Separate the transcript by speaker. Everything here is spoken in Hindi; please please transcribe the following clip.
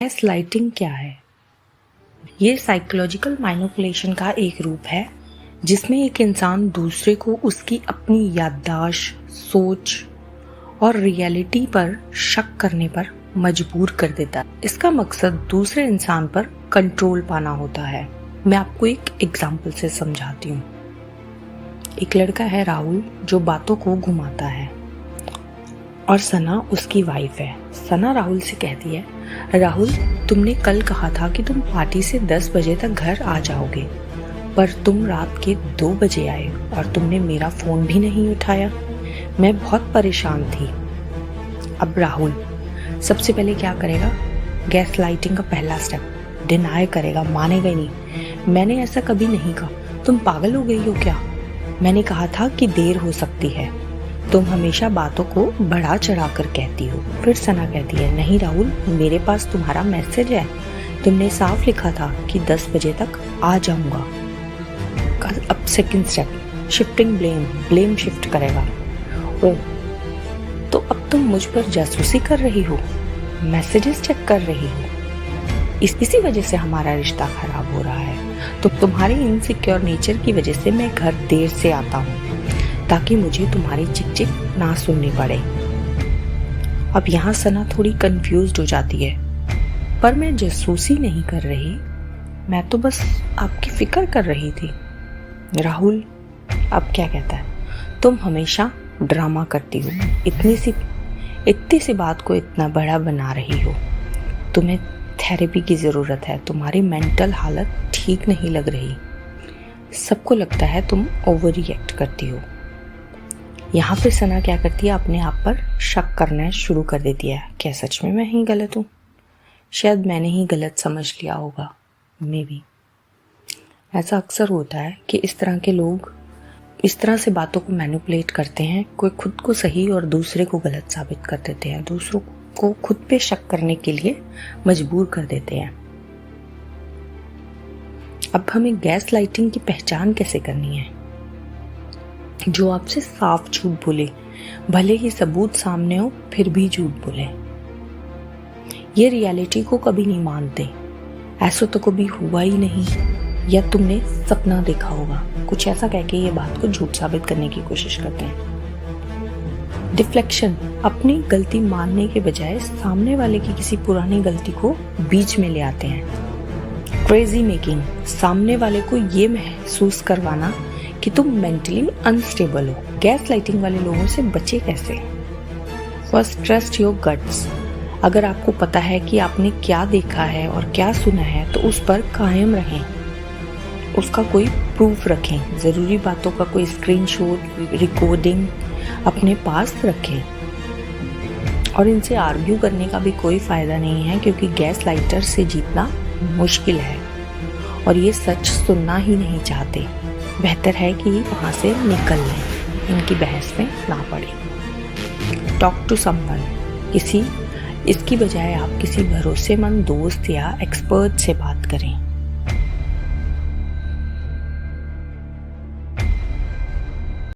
Speaker 1: गैसलाइटिंग क्या है? ये साइकोलॉजिकल मैनिपुलेशन का एक रूप है जिसमें एक इंसान दूसरे को उसकी अपनी याददाश्त, सोच और रियलिटी पर शक करने पर मजबूर कर देता है। इसका मकसद दूसरे इंसान पर कंट्रोल पाना होता है। मैं आपको एक एग्जाम्पल से समझाती हूँ। एक लड़का है राहुल जो बातों को घुमाता है और सना उसकी वाइफ है। सना राहुल से कहती है, राहुल तुमने कल कहा था कि तुम पार्टी से 10 बजे तक घर आ जाओगे, पर तुम रात के 2 बजे आए और तुमने मेरा फोन भी नहीं उठाया। मैं बहुत परेशान थी। अब राहुल सबसे पहले क्या करेगा? गैस लाइटिंग का पहला स्टेप डिनाई करेगा, मानेगा ही नहीं। मैंने ऐसा कभी नहीं कहा। तुम पागल हो गई हो क्या? मैंने कहा था कि देर हो सकती है। तुम हमेशा बातों को बढ़ा चढ़ा कर कहती हो। फिर सना कहती है, नहीं राहुल, मेरे पास तुम्हारा मैसेज है। तुमने साफ लिखा था कि 10 बजे तक आ जाऊंगा। अब second step, shifting blame shift करेगा। ओ, तो अब तुम मुझ पर जासूसी कर रही हो, मैसेजेस चेक कर रही हो। इसी वजह से हमारा रिश्ता खराब हो रहा है। तो तुम्हारे इनसिक्योर नेचर की वजह से मैं घर देर से आता हूँ ताकि मुझे तुम्हारी चिक चिक ना सुननी पड़े। अब यहाँ सना थोड़ी कंफ्यूज्ड हो जाती है, पर मैं जासूसी नहीं कर रही, मैं तो बस आपकी फिक्र कर रही थी। राहुल अब क्या कहता है, तुम हमेशा ड्रामा करती हो, इतनी सी बात को इतना बड़ा बना रही हो। तुम्हें थेरेपी की ज़रूरत है, तुम्हारी मेंटल हालत ठीक नहीं लग रही। सबको लगता है तुम ओवर रिएक्ट करती हो। यहाँ पे सना क्या करती है, अपने आप पर शक करना शुरू कर देती है। क्या सच में मैं ही गलत हूँ? शायद मैंने ही गलत समझ लिया होगा। मे बी ऐसा अक्सर होता है कि इस तरह के लोग इस तरह से बातों को मैनिपुलेट करते हैं। कोई खुद को सही और दूसरे को गलत साबित कर देते हैं, दूसरों को खुद पे शक करने के लिए मजबूर कर देते हैं। अब हमें गैस लाइटिंग की पहचान कैसे करनी है? जो आपसे साफ झूठ बोले, भले ही सबूत सामने हो फिर भी झूठ बोले। ये रियलिटी को कभी नहीं मानते। ऐसा तो कभी हुआ ही नहीं, या तुमने सपना देखा होगा, कुछ ऐसा कह के ये बात को झूठ साबित करने की कोशिश करते हैं। डिफ्लेक्शन, अपनी गलती मानने के बजाय सामने वाले की किसी पुरानी गलती को बीच में ले आते हैं। क्रेजी मेकिंग, सामने वाले को ये महसूस करवाना कि तुम मेंटली अनस्टेबल हो। गैस लाइटिंग वाले लोगों से बचे कैसे? First, trust your guts. अगर आपको पता है कि आपने क्या देखा है और क्या सुना है तो उस पर कायम रहें, उसका कोई प्रूफ रखें। जरूरी बातों का कोई स्क्रीनशॉट, रिकॉर्डिंग अपने पास रखें। और इनसे आर्ग्यू करने का भी कोई फायदा नहीं है, क्योंकि गैस लाइटर से जीतना मुश्किल है और ये सच सुनना ही नहीं चाहते। बेहतर है कि वहाँ से निकल लें, इनकी बहस में ना पड़े। टॉक टू समवन, इसकी बजाय आप किसी भरोसेमंद दोस्त या एक्सपर्ट से बात करें।